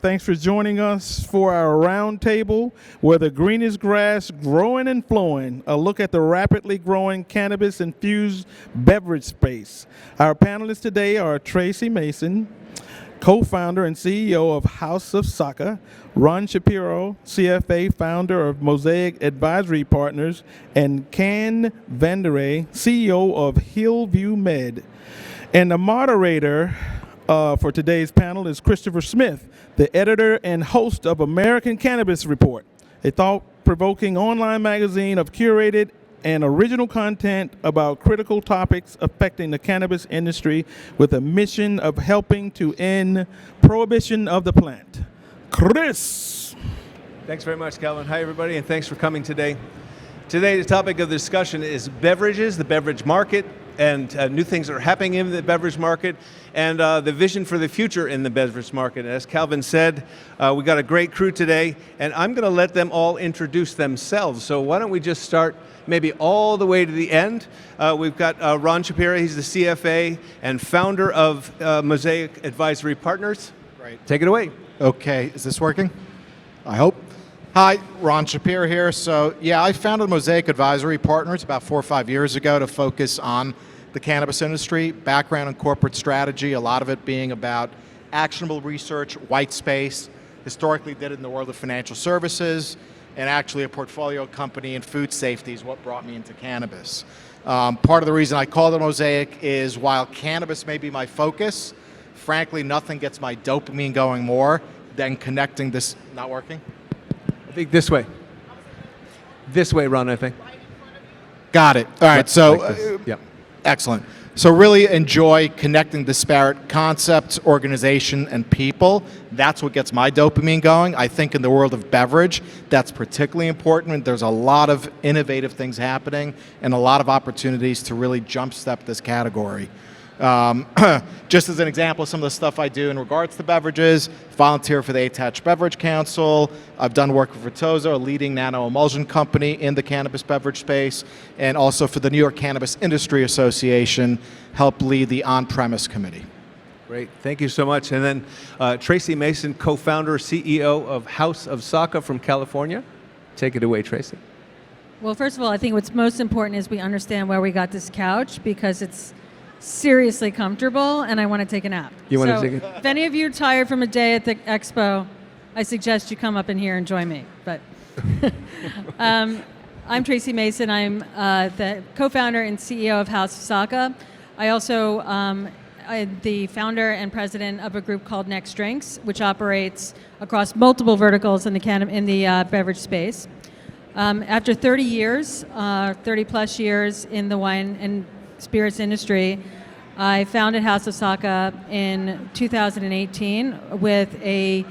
Thanks for joining us for our roundtable where the greenest grass growing and flowing, a look at the rapidly growing cannabis-infused beverage space. Our panelists today are Tracy Mason, co-founder and CEO of House of Saka, Ron Shapira, CFA, founder of Mosaic Advisory Partners, and VandeVrede, CEO of Hillview Med. And the moderator for today's panel is Christopher Smith, the editor and host of American Cannabis Report, a thought-provoking online magazine of curated and original content about critical topics affecting the cannabis industry with a mission of helping to end prohibition of the plant. Chris. Thanks very much, Calvin. Hi, everybody, and thanks for coming today. Today, the topic of the discussion is beverages, the beverage market, and new things that are happening in the beverage market, and the vision for the future in the beverage market. And as Calvin said, we got a great crew today, and I'm going to let them all introduce themselves. So why don't we just start maybe all the way to the end. We've got Ron Shapira, he's the CFA and founder of Mosaic Advisory Partners. Right. Take it away. Okay, is this working? I hope. Hi, Ron Shapira here. So yeah, I founded Mosaic Advisory Partners about 4 or 5 years ago to focus on the cannabis industry, background in corporate strategy, a lot of it being about actionable research, white space, historically did it in the world of financial services, and actually a portfolio company in food safety is what brought me into cannabis. Part of the reason I called it Mosaic is while cannabis may be my focus, frankly, nothing gets my dopamine going more than connecting this, not working? I think this way. This way, Ron, I think. Got it. All right, so, Like yeah. Excellent. So really enjoy connecting disparate concepts, organization, and people. That's what gets my dopamine going. I think in the world of beverage, that's particularly important. There's a lot of innovative things happening and a lot of opportunities to really jumpstart this category. Just as an example of some of the stuff I do in regards to beverages, volunteer for the Attached Beverage Council. I've done work for Vertozo, a leading nano-emulsion company in the cannabis beverage space, and also for the New York Cannabis Industry Association, help lead the on-premise committee. Great, thank you so much. And then Tracy Mason, co-founder, CEO of House of Saka from California. Take it away, Tracy. Well, first of all, I think what's most important is we understand where we got this couch because it's seriously comfortable and I want to take a nap. You want to take a if any of you are tired from a day at the expo, I suggest you come up in here and join me. But I'm Tracy Mason. I'm the co-founder and CEO of House of Saka. I also am the founder and president of a group called Next Drinks, which operates across multiple verticals in the beverage space. After 30 years, 30 plus years in the wine and spirits industry, I founded House of Saka in 2018 with a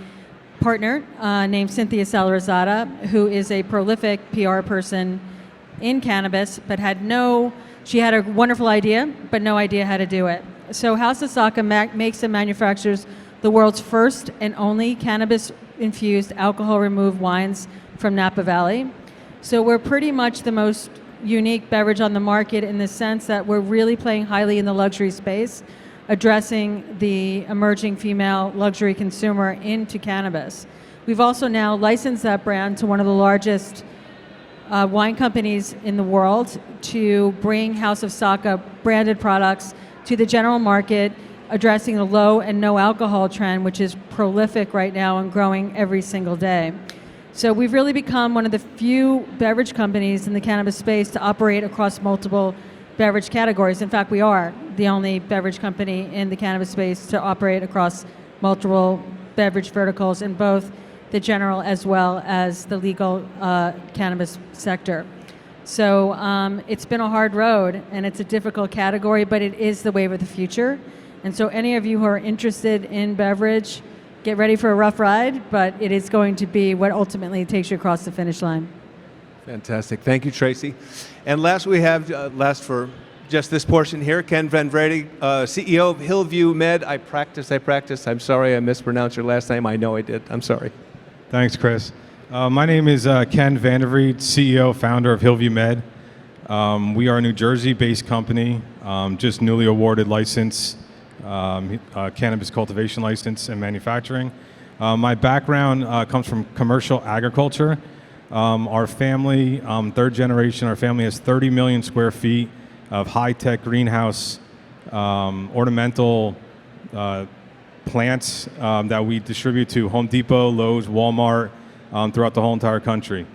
partner named Cynthia Salarizada, who is a prolific PR person in cannabis, but she had a wonderful idea, but no idea how to do it. So House of Saka makes and manufactures the world's first and only cannabis-infused alcohol-removed wines from Napa Valley. So we're pretty much the most unique beverage on the market in the sense that we're really playing highly in the luxury space, addressing the emerging female luxury consumer into cannabis. We've also now licensed that brand to one of the largest wine companies in the world to bring House of Saka branded products to the general market, addressing the low and no alcohol trend, which is prolific right now and growing every single day. So we've really become one of the few beverage companies in the cannabis space to operate across multiple beverage categories. In fact, we are the only beverage company in the cannabis space to operate across multiple beverage verticals in both the general as well as the legal cannabis sector. So it's been a hard road and it's a difficult category, but it is the wave of the future. And so any of you who are interested in beverage, get ready for a rough ride, but it is going to be what ultimately takes you across the finish line. Fantastic. Thank you, Tracy. And last we have, last for just this portion here, VandeVrede, CEO of Hillview Med. I practice. I'm sorry I mispronounced your last name. I know I did. I'm sorry. Thanks, Chris. My name is Ken VandeVrede, CEO, founder of Hillview Med. We are a New Jersey-based company, just newly awarded license, cannabis cultivation license and manufacturing. My background comes from commercial agriculture. Our family, third generation, our family has 30 million square feet of high-tech greenhouse ornamental plants that we distribute to Home Depot, Lowe's, Walmart, throughout the whole entire country.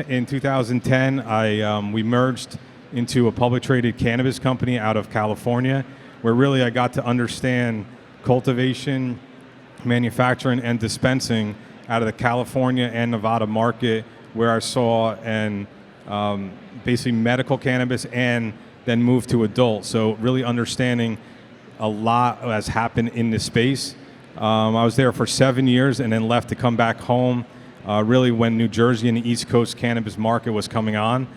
In 2010, we merged into a public traded cannabis company out of California, where really I got to understand cultivation, manufacturing, and dispensing out of the California and Nevada market, where I saw and basically medical cannabis and then moved to adult. So really understanding a lot has happened in this space. I was there for 7 years and then left to come back home really when New Jersey and the East Coast cannabis market was coming on.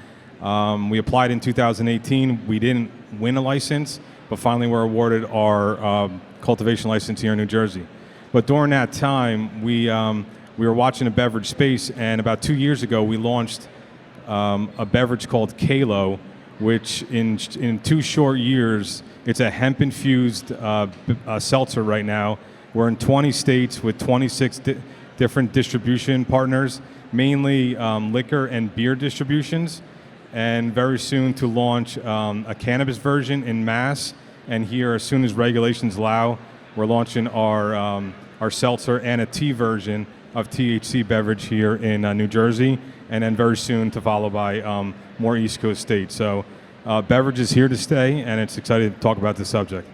We applied in 2018. We didn't win a license, but finally were awarded our cultivation license here in New Jersey. But during that time, we were watching the beverage space, and about 2 years ago, we launched a beverage called Kalo, which in 2 short years, it's a hemp-infused seltzer right now. We're in 20 states with 26 different distribution partners, mainly liquor and beer distributions, and very soon to launch a cannabis version in Mass. And here, as soon as regulations allow, we're launching our seltzer and a tea version of THC beverage here in New Jersey, and then very soon to follow by more East Coast states. So beverage is here to stay, and it's exciting to talk about this subject.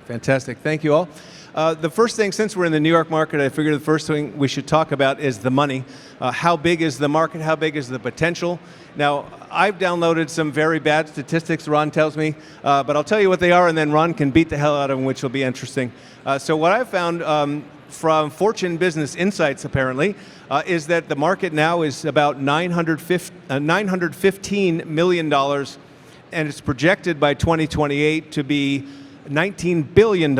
Fantastic. Thank you all. The first thing, since we're in the New York market, I figured the first thing we should talk about is the money. How big is the market? How big is the potential? Now, I've downloaded some very bad statistics, Ron tells me, but I'll tell you what they are, and then Ron can beat the hell out of them, which will be interesting. So what I've found from Fortune Business Insights, apparently, is that the market now is about $915 million, and it's projected by 2028 to be $19 billion,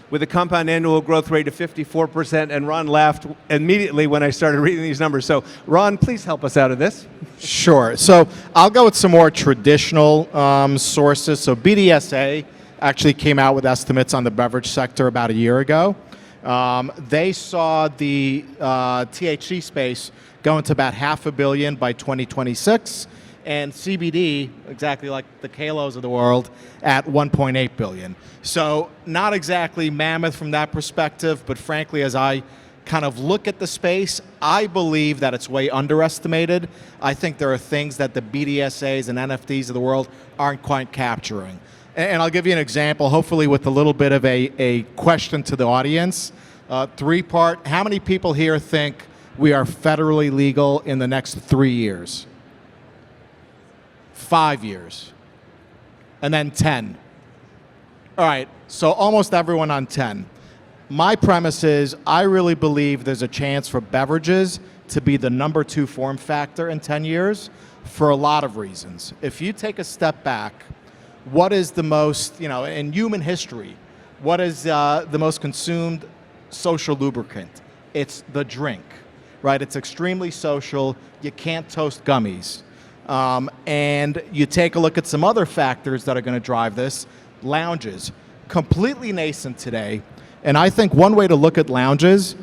with a compound annual growth rate of 54%, and Ron laughed immediately when I started reading these numbers. So, Ron, please help us out of this. Sure. So I'll go with some more traditional sources. So BDSA actually came out with estimates on the beverage sector about a year ago. They saw the THC space going to about $500 million by 2026, and CBD, exactly like the Kalos of the world, at $1.8 billion. So not exactly mammoth from that perspective, but frankly, as I kind of look at the space, I believe that it's way underestimated. I think there are things that the BDSAs and NFTs of the world aren't quite capturing. And I'll give you an example, hopefully with a little bit of a question to the audience. 3-part, how many people here think we are federally legal in the next 3 years? 5 years, and then 10. All right, so almost everyone on 10. My premise is I really believe there's a chance for beverages to be the number 2 form factor in 10 years for a lot of reasons. If you take a step back, what is the most, in human history, what is the most consumed social lubricant? It's the drink, right? It's extremely social. You can't toast gummies. And you take a look at some other factors that are going to drive this. Lounges, completely nascent today. And I think one way to look at lounges,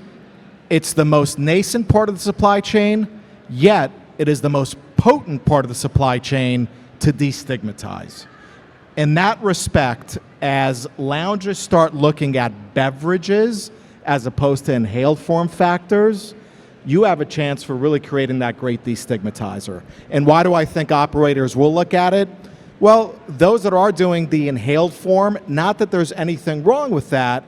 it's the most nascent part of the supply chain, yet it is the most potent part of the supply chain to destigmatize. In that respect, as lounges start looking at beverages as opposed to inhaled form factors, you have a chance for really creating that great destigmatizer. And why do I think operators will look at it? Well, those that are doing the inhaled form, not that there's anything wrong with that,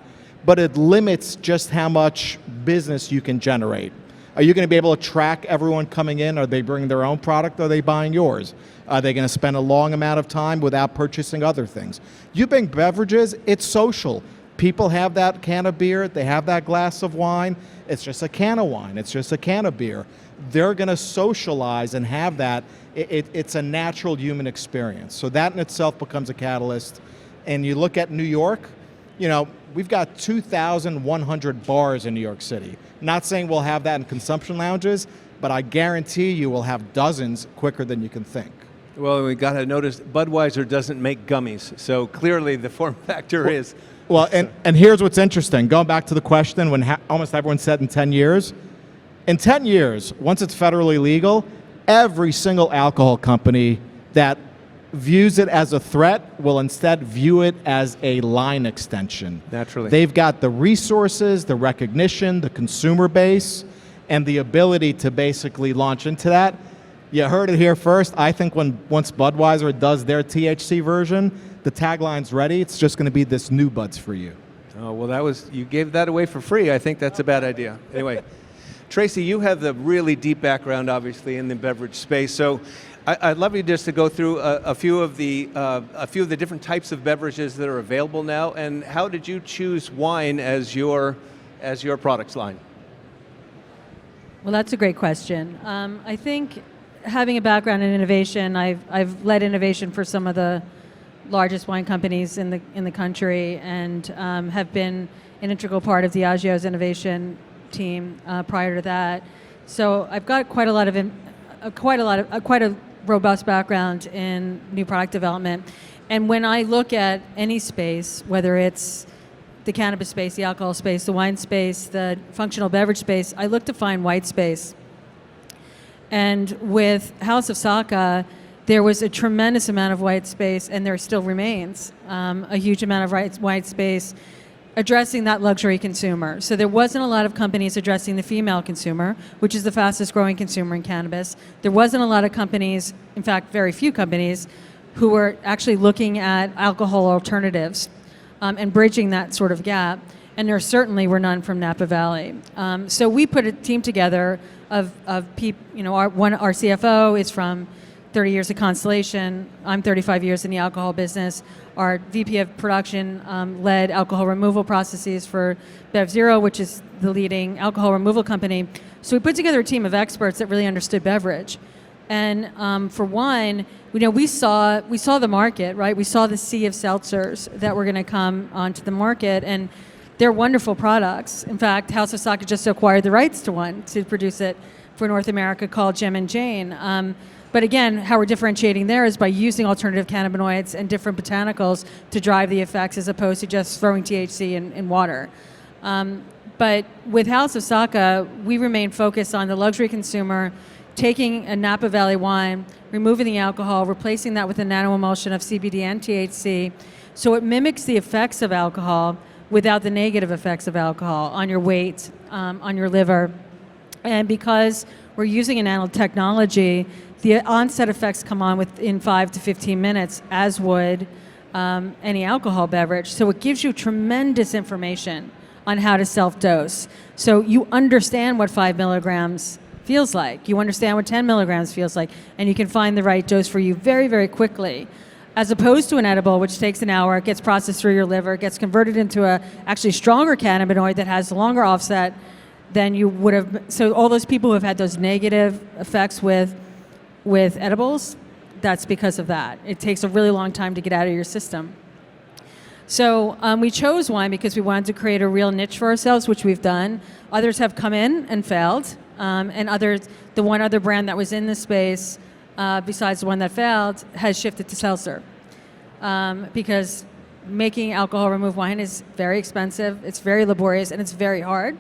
but it limits just how much business you can generate. Are you going to be able to track everyone coming in? Are they bringing their own product? Or are they buying yours? Are they going to spend a long amount of time without purchasing other things? You bring beverages, it's social. People have that can of beer, they have that glass of wine. It's just a can of wine, it's just a can of beer. They're going to socialize and have that. It's a natural human experience. So that in itself becomes a catalyst. And you look at New York, we've got 2,100 bars in New York City. Not saying we'll have that in consumption lounges, but I guarantee you will have dozens quicker than you can think. Well, we got to notice Budweiser doesn't make gummies, so clearly the form factor is. Well, and here's what's interesting. Going back to the question when almost everyone said in 10 years. In 10 years, once it's federally legal, every single alcohol company that views it as a threat will instead view it as a line extension. Naturally. They've got the resources, the recognition, the consumer base, and the ability to basically launch into that. You heard it here first. I think once Budweiser does their THC version, the tagline's ready. It's just going to be this new buds for you. Oh, well, you gave that away for free. I think that's a bad idea. Anyway, Tracy, you have the really deep background, obviously, in the beverage space. So I'd love you just to go through a few of the different types of beverages that are available now, and how did you choose wine as your products line? Well, that's a great question. I think having a background in innovation, I've led innovation for some of the largest wine companies in the country, and have been an integral part of Diageo's innovation team prior to that. So I've got quite a robust background in new product development. And when I look at any space, whether it's the cannabis space, the alcohol space, the wine space, the functional beverage space, I look to find white space. And with House of Saka, there was a tremendous amount of white space, and there still remains a huge amount of white space addressing that luxury consumer. So there wasn't a lot of companies addressing the female consumer, which is the fastest growing consumer in cannabis. There wasn't a lot of companies, in fact, very few companies, who were actually looking at alcohol alternatives and bridging that sort of gap. And there certainly were none from Napa Valley. So we put a team together of people, our CFO is from 30 years of Constellation. I'm 35 years in the alcohol business. Our VP of production led alcohol removal processes for BevZero, which is the leading alcohol removal company. So we put together a team of experts that really understood beverage. And for wine, we saw the market, right? We saw the sea of seltzers that were going to come onto the market, and they're wonderful products. In fact, House of Saka just acquired the rights to one to produce it for North America called Gem and Jane. But again, how we're differentiating there is by using alternative cannabinoids and different botanicals to drive the effects as opposed to just throwing THC in water. But with House of Saka, we remain focused on the luxury consumer, taking a Napa Valley wine, removing the alcohol, replacing that with a nanoemulsion of CBD and THC, so it mimics the effects of alcohol without the negative effects of alcohol on your weight, on your liver. And because we're using a nanotechnology, the onset effects come on within 5 to 15 minutes, as would any alcohol beverage. So it gives you tremendous information on how to self-dose. So you understand what 5 milligrams feels like. You understand what 10 milligrams feels like, and you can find the right dose for you very, very quickly. As opposed to an edible, which takes an hour, gets processed through your liver, gets converted into a actually stronger cannabinoid that has longer offset than you would have. So all those people who have had those negative effects with edibles, that's because of that. It takes a really long time to get out of your system. So we chose wine because we wanted to create a real niche for ourselves, which we've done. Others have come in and failed, and the one other brand that was in the space, besides the one that failed, has shifted to seltzer. Because making alcohol remove wine is very expensive, it's very laborious, and it's very hard.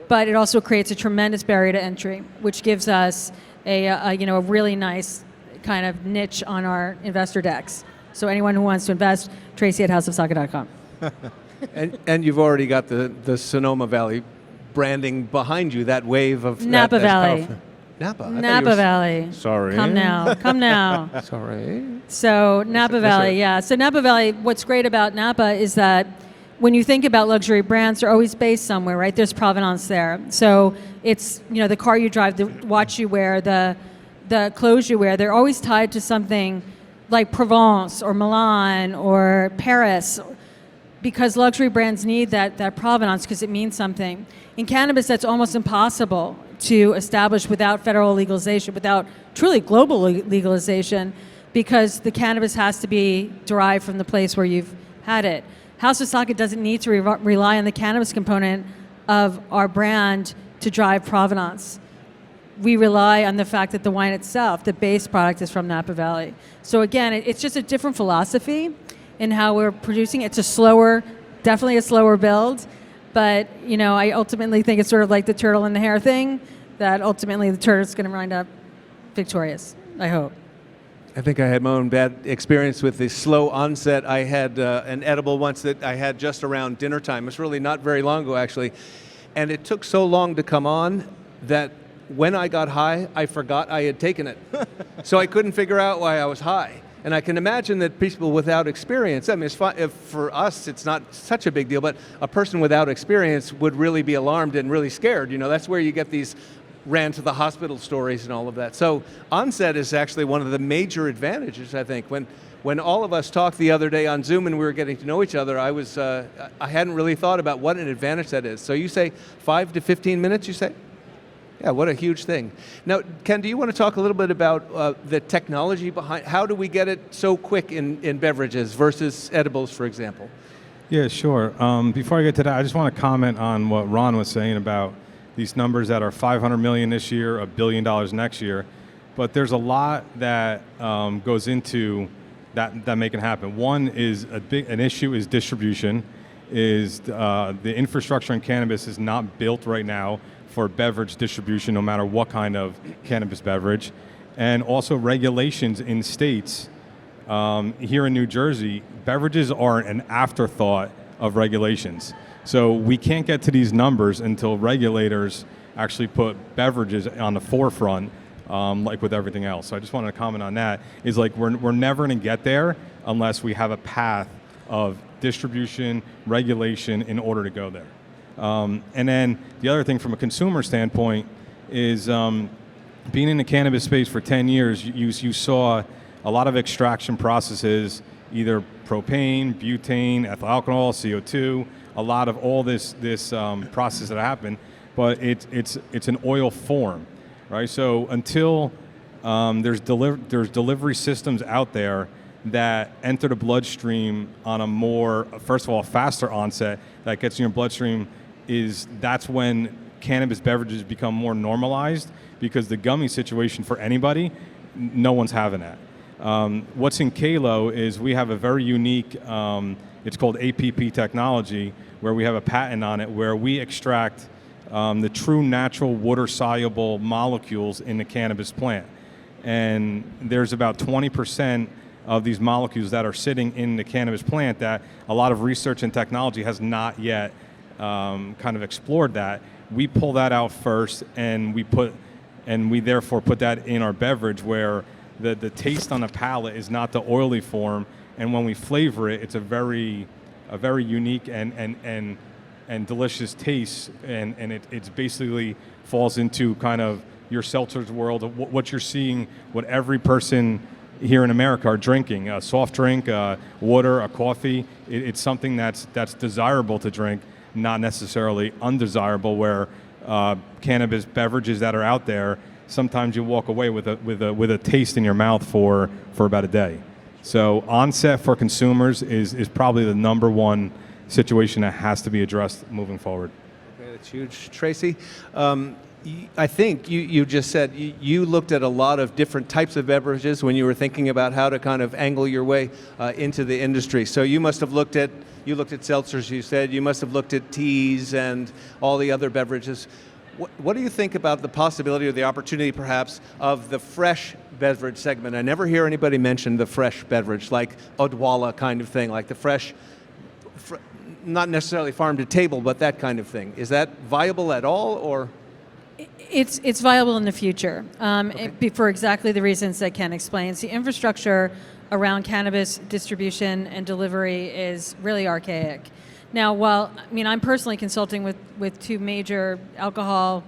But it also creates a tremendous barrier to entry, which gives us a really nice kind of niche on our investor decks. So anyone who wants to invest, Tracy at houseofsaka.com. and you've already got the Sonoma Valley branding behind you, that wave of Napa Valley. Napa Valley. Sorry. Come now. Sorry. So Napa Valley, yeah. So Napa Valley, what's great about Napa is that when you think about luxury brands, they're always based somewhere, right? There's provenance there. So it's, the car you drive, the watch you wear, the clothes you wear, they're always tied to something like Provence or Milan or Paris, because luxury brands need that provenance because it means something. In cannabis, that's almost impossible to establish without federal legalization, without truly global legalization, because the cannabis has to be derived from the place where you've had it. House of Saka doesn't need to rely on the cannabis component of our brand to drive provenance. we rely on the fact that the wine itself, the base product, is from Napa Valley. So again, it's just a different philosophy in how we're producing. It's definitely a slower build, but I ultimately think it's sort of like the turtle and the hare thing, that ultimately the turtle's going to wind up victorious, I hope. I think I had my own bad experience with the slow onset. I had an edible once that I had just around dinner time. It was really not very long ago, actually. And it took so long to come on that when I got high, I forgot I had taken it. So I couldn't figure out why I was high. And I can imagine that people without experience, I mean, it's fine, for us, it's not such a big deal, but a person without experience would really be alarmed and really scared. That's where you get these ran to the hospital stories and all of that. So onset is actually one of the major advantages, I think. When all of us talked the other day on Zoom and we were getting to know each other, I hadn't really thought about what an advantage that is. So you say 5 to 15 minutes, you say? Yeah, what a huge thing. Now, Ken, do you want to talk a little bit about the technology behind, how do we get it so quick in beverages versus edibles, for example? Yeah, sure. Before I get to that, I just want to comment on what Ron was saying about these numbers that are $500 million this year, $1 billion next year. But there's a lot that goes into that make it happen. One is an issue is distribution. The infrastructure in cannabis is not built right now for beverage distribution, no matter what kind of cannabis beverage. And also regulations in states. Here in New Jersey, beverages are an afterthought of regulations. So we can't get to these numbers until regulators actually put beverages on the forefront, like with everything else. So I just wanted to comment on that. Is like we're never going to get there unless we have a path of distribution, regulation in order to go there. And then the other thing from a consumer standpoint is being in the cannabis space for 10 years, you saw a lot of extraction processes, either propane, butane, ethyl alcohol, CO2, a lot of all this process that happened, but it's an oil form, right? So until there's delivery systems out there that enter the bloodstream on a more, first of all, faster onset that gets in your bloodstream, that's when cannabis beverages become more normalized, because the gummy situation for anybody, no one's having that. What's in Kalo is we have a very unique, it's called APP technology, where we have a patent on it where we extract the true natural water-soluble molecules in the cannabis plant. And there's about 20% of these molecules that are sitting in the cannabis plant that a lot of research and technology has not yet kind of explored that. We pull that out first, and we therefore put that in our beverage, where the taste on the palate is not the oily form, and when we flavor it, it's a very unique and delicious taste, and it's basically falls into kind of your seltzer's world of what you're seeing, what every person here in America are drinking: a soft drink, water, a coffee. It's something that's desirable to drink, not necessarily undesirable. Where cannabis beverages that are out there, sometimes you walk away with a taste in your mouth for about a day. So onset for consumers is probably the number one situation that has to be addressed moving forward. Okay, that's huge. Tracy, I think you just said you looked at a lot of different types of beverages when you were thinking about how to kind of angle your way into the industry. So you must have looked at seltzers, you said. You must have looked at teas and all the other beverages. What do you think about the possibility or the opportunity, perhaps, of the fresh beverage segment? I never hear anybody mention the fresh beverage, like Odwalla kind of thing, like the fresh, not necessarily farm to table, but that kind of thing. Is that viable at all, or? It's viable in the future, for exactly the reasons that Ken explains. The infrastructure around cannabis distribution and delivery is really archaic. Now, I'm personally consulting with two major alcohol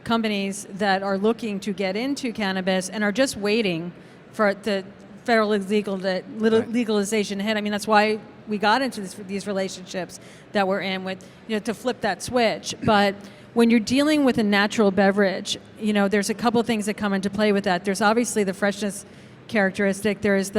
companies that are looking to get into cannabis and are just waiting for the federal legalization to hit. That's why we got into these relationships that we're in with, to flip that switch. But when you're dealing with a natural beverage, there's a couple of things that come into play with that. There's obviously the freshness characteristic. There is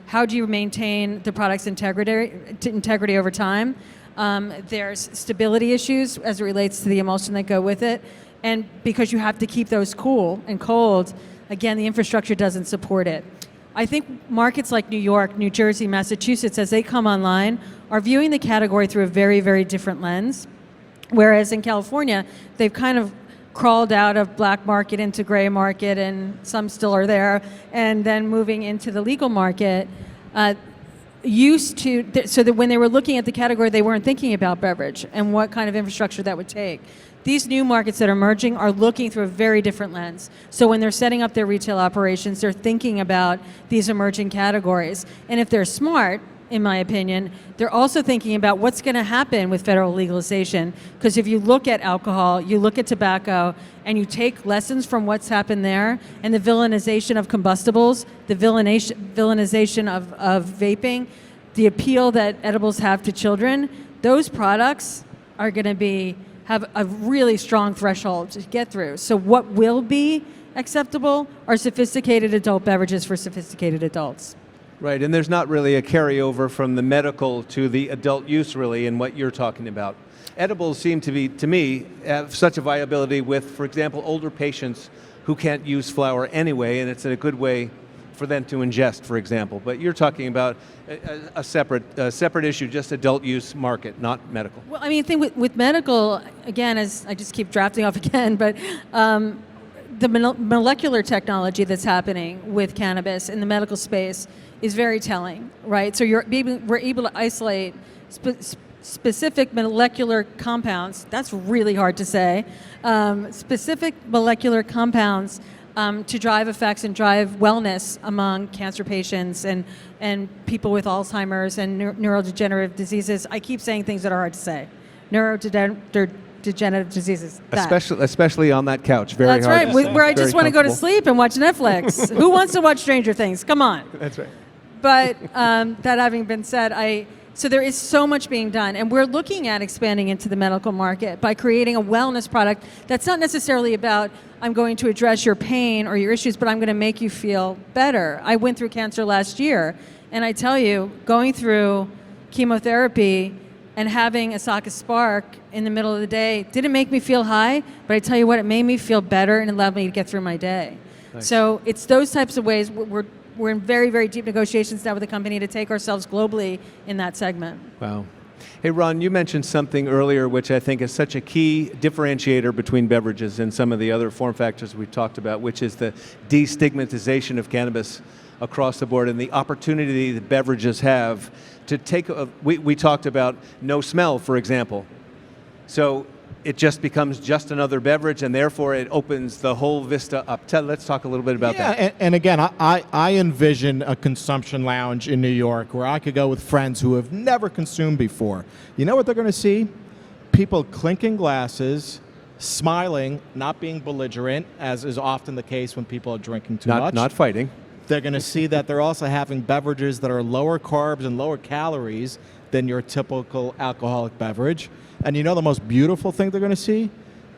how do you maintain the product's integrity over time. There's stability issues as it relates to the emulsion that go with it. And because you have to keep those cool and cold, again, the infrastructure doesn't support it. I think markets like New York, New Jersey, Massachusetts, as they come online, are viewing the category through a very, very different lens. Whereas in California, they've kind of crawled out of black market into gray market, and some still are there, and then moving into the legal market. So that when they were looking at the category, they weren't thinking about beverage and what kind of infrastructure that would take. These new markets that are emerging are looking through a very different lens. So when they're setting up their retail operations, they're thinking about these emerging categories. And if they're smart, in my opinion, they're also thinking about what's going to happen with federal legalization. Because if you look at alcohol, you look at tobacco, and you take lessons from what's happened there, and the villainization of combustibles, the villainization of vaping, the appeal that edibles have to children, those products are going to have a really strong threshold to get through. So what will be acceptable are sophisticated adult beverages for sophisticated adults. Right, and there's not really a carryover from the medical to the adult use, really, in what you're talking about. Edibles seem to be, to me, have such a viability with, for example, older patients who can't use flour anyway, and it's a good way for them to ingest, for example. But you're talking about a separate issue, just adult use market, not medical. Well, I mean, the thing with medical, again, as I just keep drafting off again, but the molecular technology that's happening with cannabis in the medical space is very telling, right? So we're able to isolate specific molecular compounds. That's really hard to say. Specific molecular compounds to drive effects and drive wellness among cancer patients and people with Alzheimer's and neurodegenerative diseases. I keep saying things that are hard to say. Neurodegenerative diseases. Especially on that couch. Very That's hard. right. To say. Where I just Very want to go to sleep and watch Netflix. Who wants to watch Stranger Things? Come on. That's right. But that having been said, so there is so much being done, and we're looking at expanding into the medical market by creating a wellness product that's not necessarily about, I'm going to address your pain or your issues, but I'm going to make you feel better. I went through cancer last year, and I tell you, going through chemotherapy and having a Saka Spark in the middle of the day didn't make me feel high, but I tell you what, it made me feel better and allowed me to get through my day. Nice. So it's those types of ways. We're in very, very deep negotiations now with the company to take ourselves globally in that segment. Wow. Hey, Ron, you mentioned something earlier which I think is such a key differentiator between beverages and some of the other form factors we've talked about, which is the destigmatization of cannabis across the board and the opportunity that beverages have to take, we talked about no smell, for example. So it just becomes just another beverage, and therefore it opens the whole vista up. Let's talk a little bit about that. And again, I envision a consumption lounge in New York where I could go with friends who have never consumed before. You know what they're going to see? People clinking glasses, smiling, not being belligerent, as is often the case when people are drinking too much. Not fighting. They're going to see that they're also having beverages that are lower carbs and lower calories than your typical alcoholic beverage. And you know the most beautiful thing they're going to see?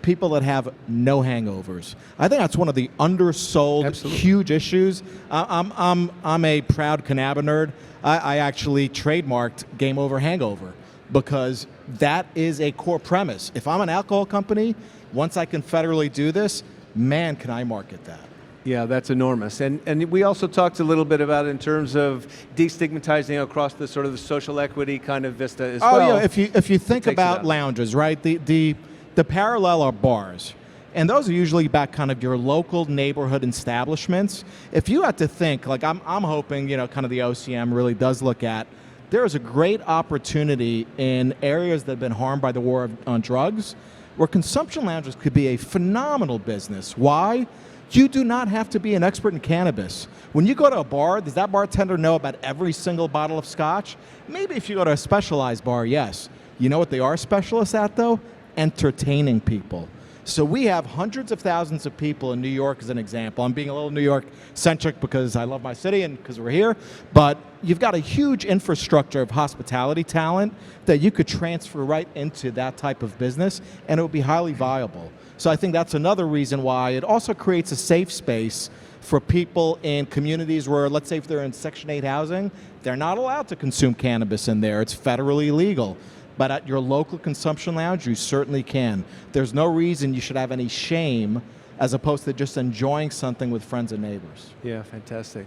People that have no hangovers. I think that's one of the undersold, Absolutely. Huge issues. I'm a proud cannabis nerd. I actually trademarked Game Over Hangover because that is a core premise. If I'm an alcohol company, once I can federally do this, man, can I market that. Yeah, that's enormous. And we also talked a little bit about in terms of destigmatizing across the sort of the social equity kind of vista as well. Oh, yeah, if you think about lounges, right? The parallel are bars. And those are usually about kind of your local neighborhood establishments. If you had to think, like I'm hoping, kind of the OCM really does look at, there is a great opportunity in areas that have been harmed by the war on drugs, where consumption lounges could be a phenomenal business. Why? You do not have to be an expert in cannabis. When you go to a bar, does that bartender know about every single bottle of scotch? Maybe if you go to a specialized bar, yes. You know what they are specialists at, though? Entertaining people. So we have hundreds of thousands of people in New York as an example. I'm being a little New York-centric because I love my city and because we're here. But you've got a huge infrastructure of hospitality talent that you could transfer right into that type of business, and it would be highly viable. So I think that's another reason why it also creates a safe space for people in communities where, let's say if they're in Section 8 housing, they're not allowed to consume cannabis in there. It's federally illegal. but at your local consumption lounge, you certainly can. There's no reason you should have any shame as opposed to just enjoying something with friends and neighbors. Yeah, fantastic.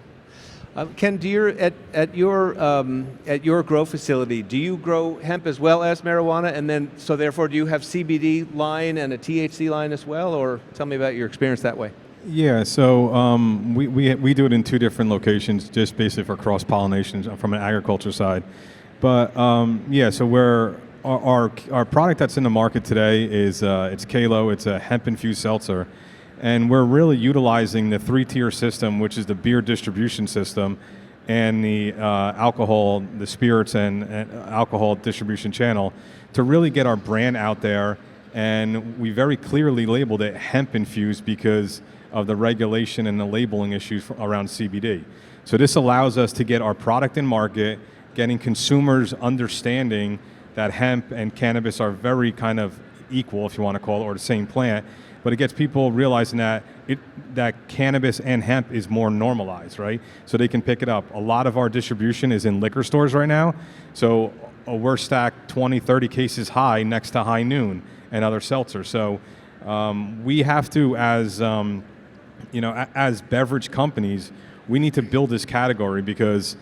Ken, do you, at your grow facility, do you grow hemp as well as marijuana, and then so therefore do you have CBD line and a THC line as well, or tell me about your experience that way? Yeah, so we do it in 2 different locations, just basically for cross pollination from an agriculture side. But yeah, so our product that's in the market today is it's Kalo. It's a hemp infused seltzer. And we're really utilizing the 3-tier system, which is the beer distribution system and the alcohol, the spirits and alcohol distribution channel to really get our brand out there. And we very clearly labeled it hemp infused because of the regulation and the labeling issues around CBD. So this allows us to get our product in market, getting consumers understanding that hemp and cannabis are very kind of equal, if you want to call it, or the same plant. But it gets people realizing that that cannabis and hemp is more normalized, right? So they can pick it up. A lot of our distribution is in liquor stores right now. So we're stacked 20, 30 cases high next to High Noon and other seltzers. So we have to, as as beverage companies, we need to build this category because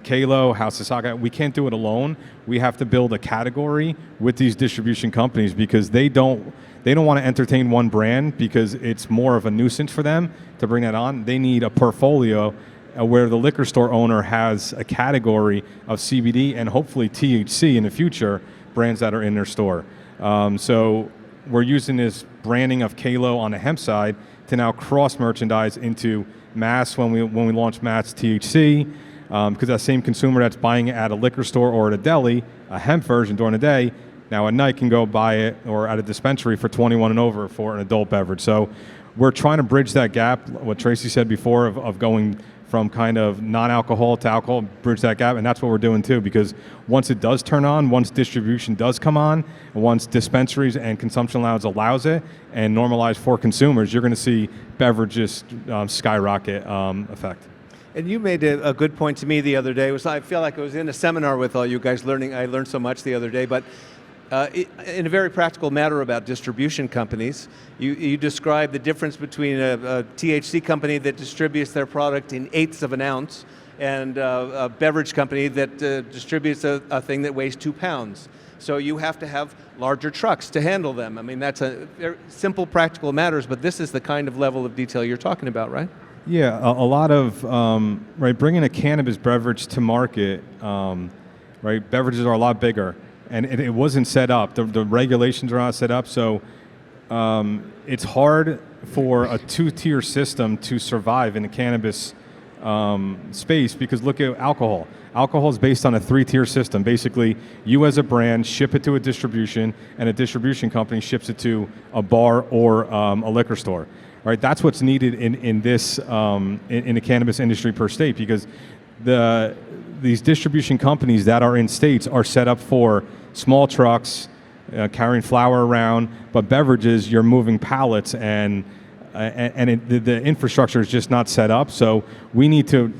Kalo, House of Saka, we can't do it alone. We have to build a category with these distribution companies because they don't want to entertain one brand because it's more of a nuisance for them to bring that on. They need a portfolio where the liquor store owner has a category of CBD and hopefully THC in the future brands that are in their store. So we're using this branding of Kalo on the hemp side to now cross merchandise into Mass when we launch Mass THC. Because that same consumer that's buying it at a liquor store or at a deli, a hemp version during the day, now at night can go buy it or at a dispensary for 21 and over for an adult beverage. So we're trying to bridge that gap, what Tracy said before, of going from kind of non-alcohol to alcohol, bridge that gap, and that's what we're doing too, because once it does turn on, once distribution does come on, once dispensaries and consumption lounges allows it and normalize for consumers, you're going to see beverages skyrocket effect. And you made a good point to me the other day. I feel like I was in a seminar with all you guys learning. I learned so much the other day, but in a very practical matter about distribution companies, you described the difference between a THC company that distributes their product in 1/8 of an ounce and a beverage company that distributes a thing that weighs 2 pounds. So you have to have larger trucks to handle them. I mean, that's a very simple practical matters, but this is the kind of level of detail you're talking about, right? Yeah, a lot of, bringing a cannabis beverage to market, beverages are a lot bigger, and it wasn't set up. The regulations are not set up, so it's hard for a 2-tier system to survive in the cannabis space because look at alcohol. Alcohol is based on a 3-tier system. Basically, you as a brand ship it to a distribution, and a distribution company ships it to a bar or a liquor store. Right, that's what's needed in this in the cannabis industry per state because these distribution companies that are in states are set up for small trucks carrying flour around, but beverages you're moving pallets and the infrastructure is just not set up. So we need to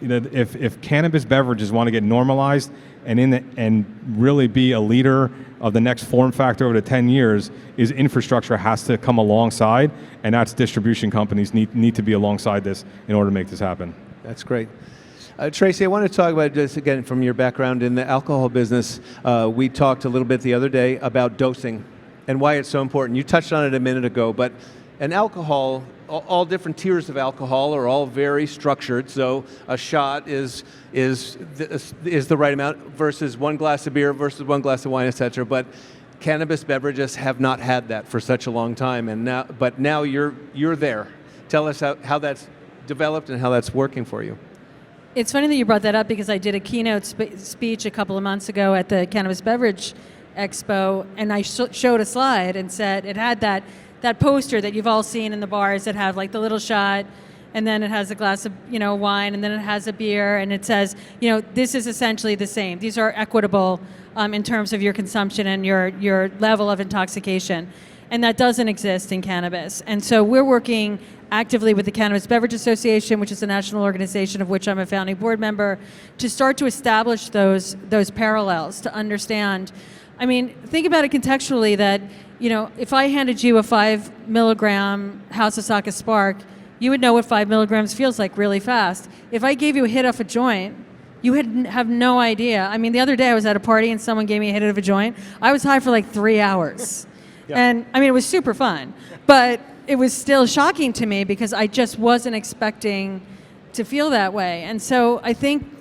if cannabis beverages want to get normalized and really be a leader of the next form factor over the 10 years, is infrastructure has to come alongside, and that's distribution companies need to be alongside this in order to make this happen. That's great. Tracy, I want to talk about this again from your background in the alcohol business. We talked a little bit the other day about dosing and why it's so important. You touched on it a minute ago, but an alcohol, all different tiers of alcohol are all very structured. So a shot is the right amount versus 1 glass of beer versus 1 glass of wine, etc. But cannabis beverages have not had that for such a long time, and now you're there. Tell us how that's developed and how that's working for you. It's funny that you brought that up because I did a keynote speech a couple of months ago at the Cannabis Beverage Expo, and I showed a slide and said it had that poster that you've all seen in the bars that have like the little shot, and then it has a glass of wine, and then it has a beer, and it says this is essentially the same. These are equitable in terms of your consumption and your level of intoxication, and that doesn't exist in cannabis. And so we're working actively with the Cannabis Beverage Association, which is a national organization of which I'm a founding board member, to start to establish those parallels, to understand I mean, think about it contextually that, if I handed you a 5 milligram House of Saka Spark, you would know what 5 milligrams feels like really fast. If I gave you a hit off a joint, you would have no idea. I mean, the other day I was at a party and someone gave me a hit of a joint. I was high for like 3 hours. Yeah. And I mean, it was super fun, but it was still shocking to me because I just wasn't expecting to feel that way. And so I think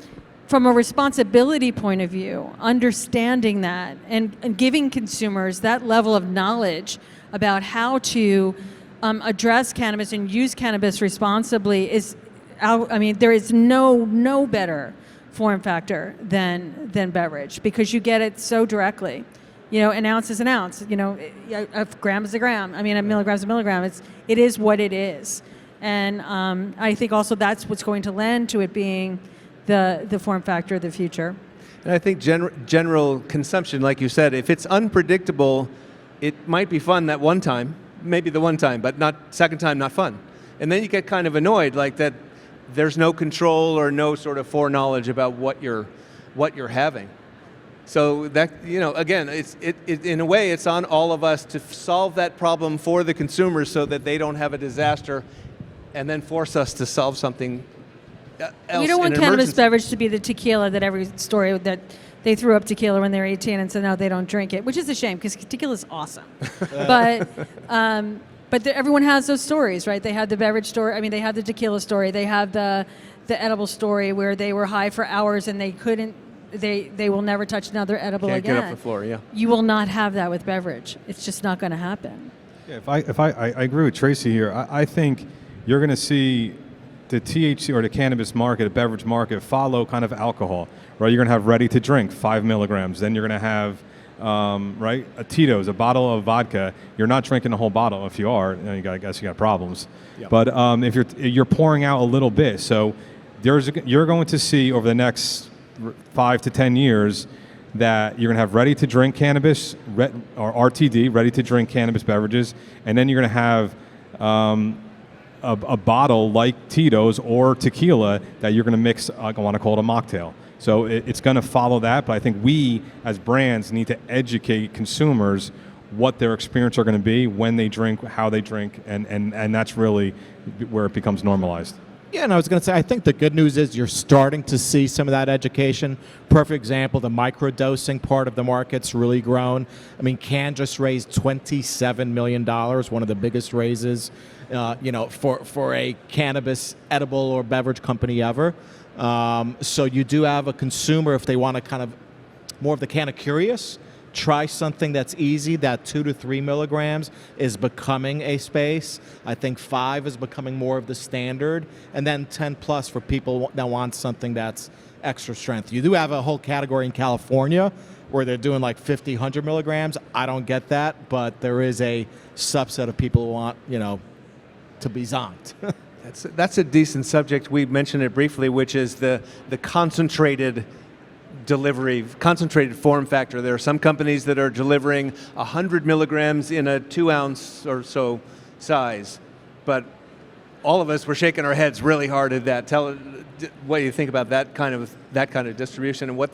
from a responsibility point of view, understanding that and giving consumers that level of knowledge about how to address cannabis and use cannabis responsibly is, there is no better form factor than beverage, because you get it so directly. An ounce is an ounce. A gram is a gram. A milligram is a milligram. It is what it is. And I think also that's what's going to lend to it being the form factor of the future. And I think general consumption, like you said, if it's unpredictable, it might be fun that one time, maybe the one time, but not second time, not fun. And then you get kind of annoyed, like that there's no control or no sort of foreknowledge about what you're having. So that, again, it's in a way, it's on all of us to solve that problem for the consumers so that they don't have a disaster and then force us to solve something else. We don't want in cannabis emergency. beverage to be the tequila that every story that they threw up tequila when they were 18 and so now they don't drink it, which is a shame because tequila is awesome. But everyone has those stories, right? They have the beverage story. They have the tequila story. They have the edible story where they were high for hours and they couldn't. They will never touch another edible Can't again. get off the floor, yeah. You will not have that with beverage. It's just not going to happen. Yeah, if I agree with Tracy here. I think you're going to see the THC or the cannabis market, the beverage market, follow kind of alcohol, right? You're going to have ready to drink, 5 milligrams. Then you're going to have, a Tito's, a bottle of vodka. You're not drinking the whole bottle. If you are, I guess you got problems. Yep. But if you're pouring out a little bit, so you're going to see over the next 5 to 10 years that you're going to have ready to drink cannabis or RTD, ready to drink cannabis beverages, and then you're going to have a bottle like Tito's or tequila that you're going to mix. I want to call it a mocktail. So it's going to follow that, but I think we as brands need to educate consumers what their experience are going to be when they drink, how they drink, and that's really where it becomes normalized. Yeah, and I was going to say, I think the good news is you're starting to see some of that education. Perfect example, the microdosing part of the market's really grown. Can just raised $27 million, one of the biggest raises, for a cannabis edible or beverage company ever. So you do have a consumer, if they want to kind of more of the kind of curious, try something that's easy. That 2 to 3 milligrams is becoming a space. I think 5 is becoming more of the standard, and then 10 plus for people that want something that's extra strength. You do have a whole category in California where they're doing like 50, 100 milligrams. I don't get that, but there is a subset of people who want, to be zonked. That's a decent subject. We mentioned it briefly, which is the concentrated delivery, concentrated form factor. There are some companies that are delivering 100 milligrams in a 2 ounce or so size, but all of us were shaking our heads really hard at that. Tell what you think about that kind of distribution and what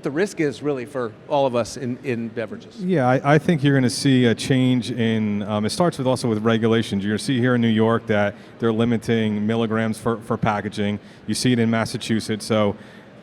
the risk is really for all of us in beverages. Yeah, I think you're going to see a change in, it starts also with regulations. You're going to see here in New York that they're limiting milligrams for packaging. You see it in Massachusetts. So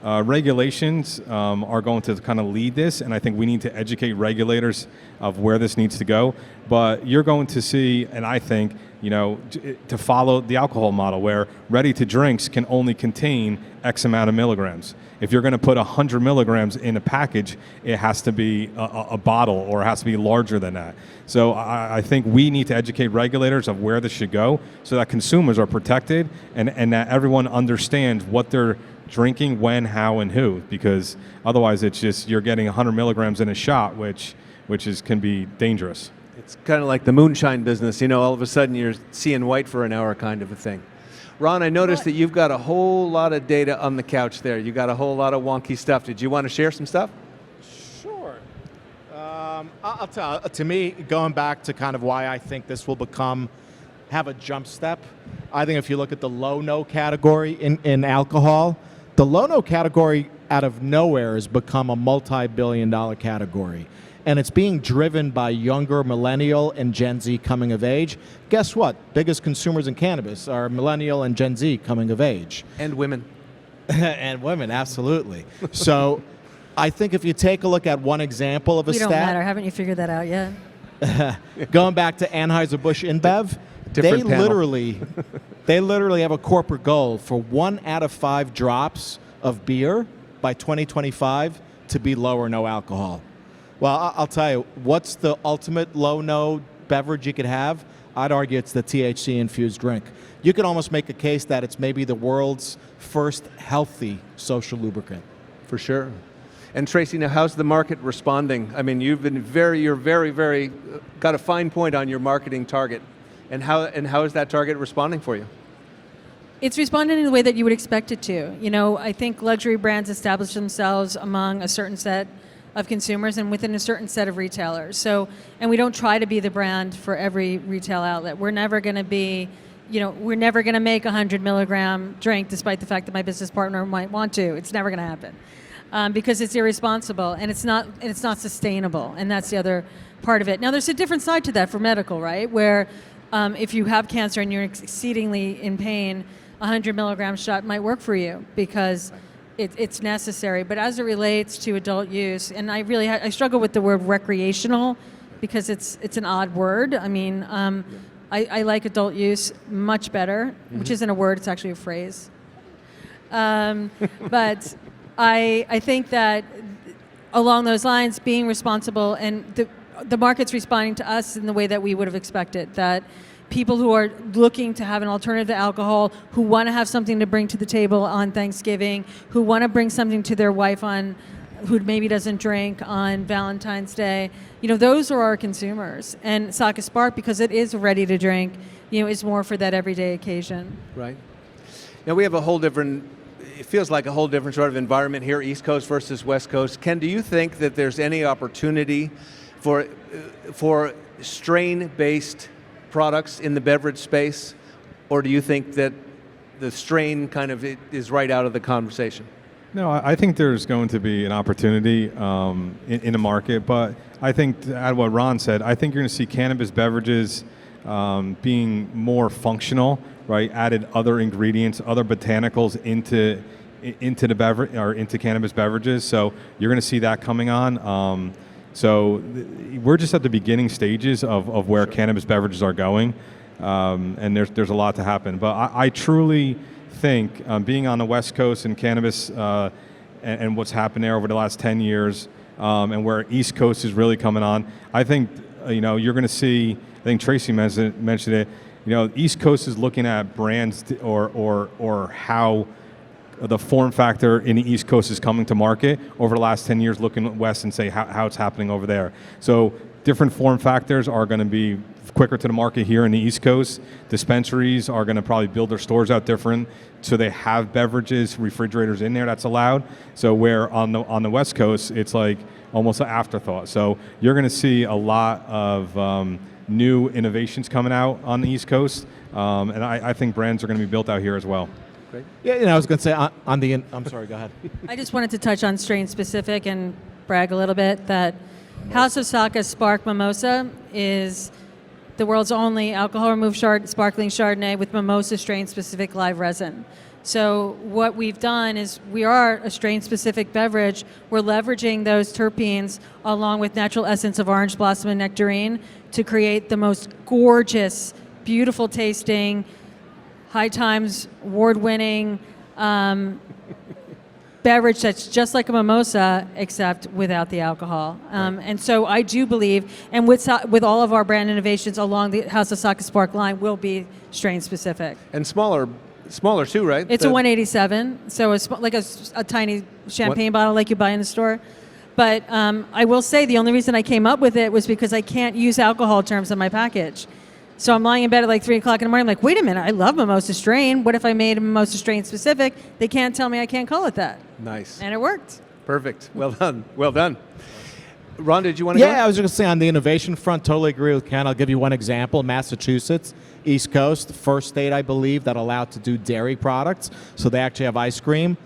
regulations are going to kind of lead this, and I think we need to educate regulators of where this needs to go. But you're going to see, and I think, to follow the alcohol model where ready-to-drinks can only contain X amount of milligrams. If you're going to put 100 milligrams in a package, it has to be a bottle, or it has to be larger than that. So I think we need to educate regulators of where this should go so that consumers are protected and that everyone understands what they're drinking, when, how, and who, because otherwise it's just you're getting 100 milligrams in a shot, which can be dangerous. It's kind of like the moonshine business, all of a sudden you're seeing white for an hour kind of a thing. Ron, I noticed that you've got a whole lot of data on the couch there. You got a whole lot of wonky stuff. Did you want to share some stuff? Sure. I'll tell. To me, going back to kind of why I think this will have a jump step, I think if you look at the low-no category in alcohol, the low-no category out of nowhere has become a multi-billion-dollar category. And it's being driven by younger millennial and Gen Z coming of age. Guess what? Biggest consumers in cannabis are millennial and Gen Z coming of age. And women. And women, absolutely. So I think if you take a look at one example of a We stat. don't matter. Haven't you figured that out yet? Going back to Anheuser-Busch InBev, they Different panel. literally have a corporate goal for 1 out of 5 drops of beer by 2025 to be low or no alcohol. Well, I'll tell you, what's the ultimate low-no beverage you could have? I'd argue it's the THC-infused drink. You could almost make a case that it's maybe the world's first healthy social lubricant. For sure. And Tracy, now how's the market responding? I mean, you're very got a fine point on your marketing target. And how is that target responding for you? It's responding in the way that you would expect it to. You know, I think luxury brands establish themselves among a certain set of consumers and within a certain set of retailers. So, and we don't try to be the brand for every retail outlet. We're never going to be, we're never going to make a 100 milligram drink, despite the fact that my business partner might want to. It's never going to happen because it's irresponsible and it's not sustainable. And that's the other part of it. Now, there's a different side to that for medical, right? Where if you have cancer and you're exceedingly in pain, a 100 milligram shot might work for you because it's necessary. But as it relates to adult use, and I struggle with the word recreational because it's an odd word. I mean, I like adult use much better, which isn't a word, it's actually a phrase. But I think that along those lines, being responsible, and the market's responding to us in the way that we would have expected, that people who are looking to have an alternative to alcohol, who want to have something to bring to the table on Thanksgiving, who want to bring something to their wife who maybe doesn't drink on Valentine's Day, those are our consumers. And Saka Spark, because it is ready to drink, is more for that everyday occasion. Right. Now we have it feels like a whole different sort of environment here, East Coast versus West Coast. Ken, do you think that there's any opportunity for strain-based products in the beverage space, or do you think that the strain kind of is right out of the conversation? No, I think there's going to be an opportunity in the market, but I think, to add what Ron said, I think you're going to see cannabis beverages being more functional, right? Added other ingredients, other botanicals into the beverage or into cannabis beverages. So you're going to see that coming on. So we're just at the beginning stages of where cannabis beverages are going, and there's a lot to happen. But I truly think being on the West Coast and cannabis and what's happened there over the last 10 years and where East Coast is really coming on, I think you're going to see, I think Tracy mentioned it, East Coast is looking at brands or how the form factor in the East Coast is coming to market over the last 10 years, looking west and say how it's happening over there. So different form factors are going to be quicker to the market here in the East Coast. Dispensaries are going to probably build their stores out different, so they have beverages, refrigerators in there that's allowed. So where on the West Coast, it's like almost an afterthought. So you're going to see a lot of new innovations coming out on the East Coast, and I think brands are going to be built out here as well. Great. Yeah, I was going to say I'm sorry, go ahead. I just wanted to touch on strain specific and brag a little bit that House of Saka Spark Mimosa is the world's only alcohol-removed sparkling Chardonnay with mimosa strain-specific live resin. So what we've done is we are a strain-specific beverage. We're leveraging those terpenes along with natural essence of orange blossom and nectarine to create the most gorgeous, beautiful tasting, High Times award-winning beverage that's just like a mimosa, except without the alcohol. And so I do believe, and with all of our brand innovations along the House of Saka Spark line, will be strain-specific. And smaller too, right? It's a 187, so it's like a tiny champagne bottle like you buy in the store. But I will say the only reason I came up with it was because I can't use alcohol terms on my package. So I'm lying in bed at like 3 o'clock in the morning. I'm like, wait a minute, I love mimosa strain. What if I made a mimosa strain specific? They can't tell me I can't call it that. Nice. And it worked. Perfect. Well done. Well done. Ron, did you want to go? Yeah, I was going to say on the innovation front, totally agree with Ken. I'll give you one example. Massachusetts, East Coast, the first state, I believe, that allowed to do dairy products. So they actually have ice cream.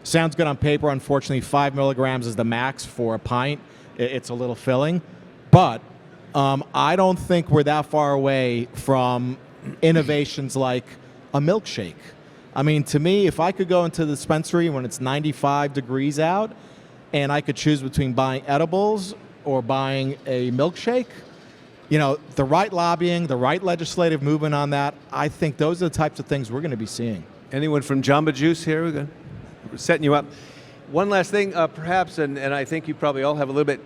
Sounds good on paper. Unfortunately, 5 milligrams is the max for a pint. It's a little filling. But I don't think we're that far away from innovations like a milkshake. I mean, to me, if I could go into the dispensary when it's 95 degrees out and I could choose between buying edibles or buying a milkshake, you know, the right lobbying, the right legislative movement on that, I think those are the types of things we're going to be seeing. Anyone from Jamba Juice here? We're setting you up. One last thing, perhaps, and I think you probably all have a little bit,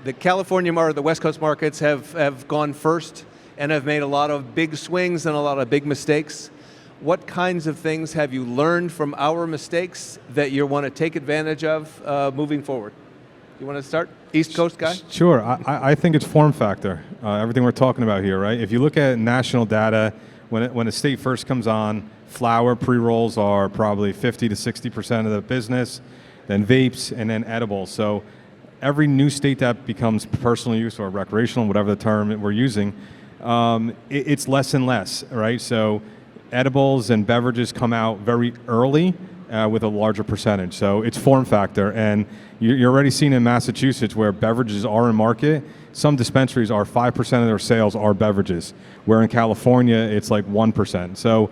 the California or the West Coast markets have gone first and have made a lot of big swings and a lot of big mistakes. What kinds of things have you learned from our mistakes that you want to take advantage of moving forward? You want to start? East Coast guy? Sure. I think it's form factor, everything we're talking about here, right? If you look at national data, when a state first comes on, flower pre-rolls are probably 50 to 60% of the business, then vapes, and then edibles. So every new state that becomes personal use or recreational, whatever the term we're using, it's less and less, right? So edibles and beverages come out very early with a larger percentage. So it's form factor. And you're already seeing in Massachusetts where beverages are in market, some dispensaries are 5% of their sales are beverages, where in California it's like 1%. So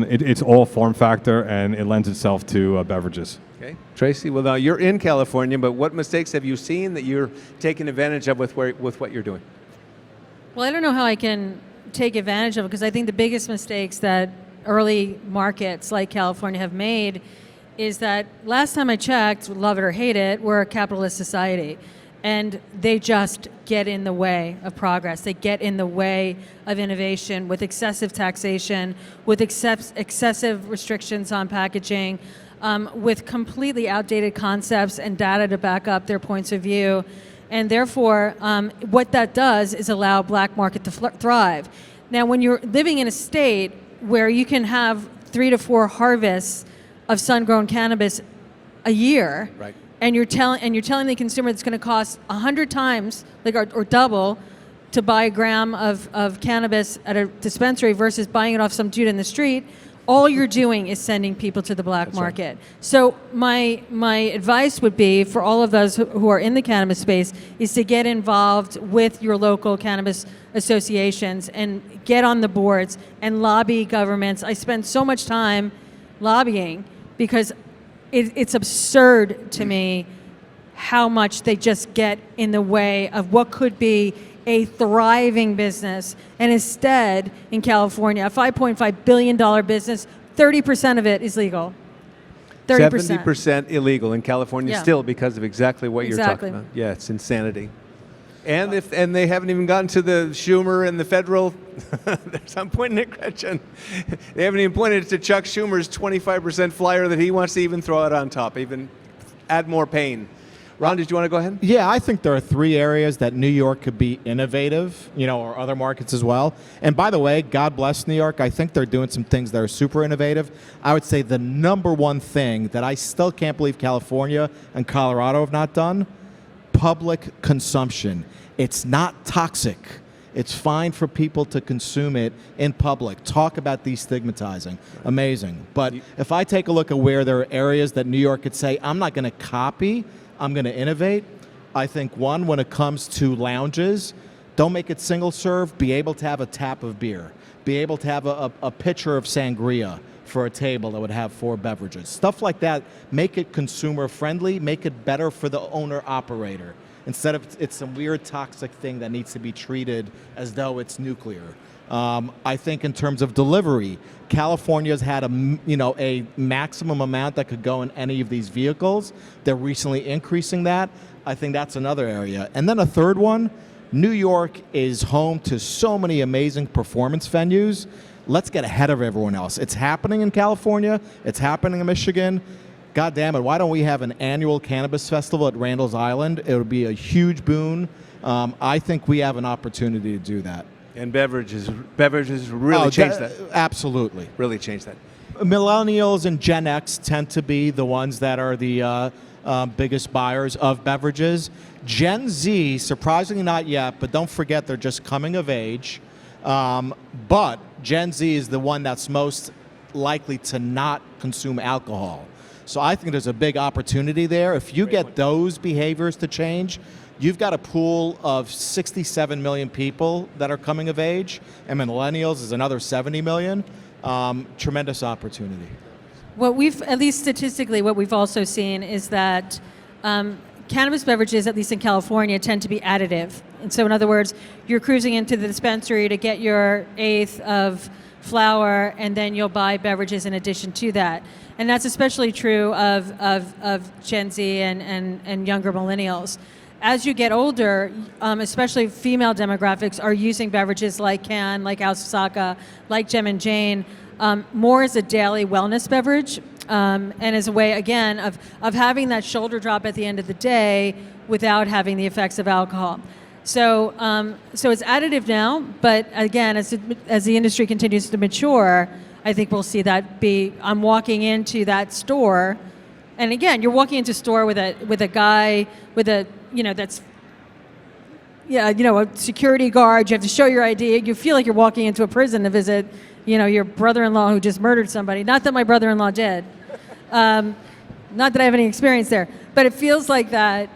it's all form factor and it lends itself to beverages. Okay. Tracy, well now you're in California, but what mistakes have you seen that you're taking advantage of with what you're doing? Well, I don't know how I can take advantage of it because I think the biggest mistakes that early markets like California have made is that last time I checked, love it or hate it, we're a capitalist society. And they just get in the way of progress. They get in the way of innovation with excessive taxation, with excessive restrictions on packaging, with completely outdated concepts and data to back up their points of view. And therefore, what that does is allow black market to thrive. Now, when you're living in a state where you can have 3 to 4 harvests of sun-grown cannabis a year, right, and you're telling the consumer it's going to cost 100 times, like or double, to buy a gram of cannabis at a dispensary versus buying it off some dude in the street, all you're doing is sending people to the black market. Right. So my advice would be for all of those who are in the cannabis space is to get involved with your local cannabis associations and get on the boards and lobby governments. I spend so much time lobbying because it's absurd to me how much they just get in the way of what could be a thriving business. And instead, in California, a $5.5 billion business, 30% of it is legal. 30%. 70% illegal in California still because of exactly what you're talking about. Yeah, it's insanity. And they haven't even gotten to the Schumer and the federal. I'm pointing at Gretchen. They haven't even pointed to Chuck Schumer's 25% flyer that he wants to even throw out on top, even add more pain. Ron, did you want to go ahead? Yeah, I think there are 3 areas that New York could be innovative, or other markets as well. And by the way, God bless New York. I think they're doing some things that are super innovative. I would say the number one thing that I still can't believe California and Colorado have not done, public consumption. It's not toxic. It's fine for people to consume it in public. Talk about destigmatizing. Amazing. But if I take a look at where there are areas that New York could say, I'm not going to copy, I'm going to innovate, I think one, when it comes to lounges, don't make it single serve, be able to have a tap of beer, be able to have a pitcher of sangria for a table that would have 4 beverages. Stuff like that, make it consumer friendly, make it better for the owner operator. Instead of it's some weird toxic thing that needs to be treated as though it's nuclear. I think in terms of delivery, California's had a maximum amount that could go in any of these vehicles. They're recently increasing that. I think that's another area. And then a third one, New York is home to so many amazing performance venues. Let's get ahead of everyone else. It's happening in California. It's happening in Michigan. God damn it, why don't we have an annual cannabis festival at Randall's Island? It would be a huge boon. I think we have an opportunity to do that. And beverages really changed that. Absolutely. Really changed that. Millennials and Gen X tend to be the ones that are the biggest buyers of beverages. Gen Z, surprisingly not yet, but don't forget they're just coming of age. But Gen Z is the one that's most likely to not consume alcohol. So I think there's a big opportunity there. If you get those behaviors to change, you've got a pool of 67 million people that are coming of age, and millennials is another 70 million. Tremendous opportunity. What we've, at least statistically, what we've also seen is that cannabis beverages, at least in California, tend to be additive. And so in other words, you're cruising into the dispensary to get your eighth of flower, and then you'll buy beverages in addition to that. And that's especially true of Gen Z and younger millennials. As you get older, especially female demographics are using beverages like Can, like House of Saka, like Gem and Jane, more as a daily wellness beverage, and as a way, again, of having that shoulder drop at the end of the day without having the effects of alcohol. So it's additive now, but again, as the industry continues to mature, I think we'll see that I'm walking into that store, and again, you're walking into a store with a guy with a, that's, a security guard. You have to show your ID. You feel like you're walking into a prison to visit, your brother-in-law who just murdered somebody. Not that my brother-in-law did. Not that I have any experience there, but it feels like that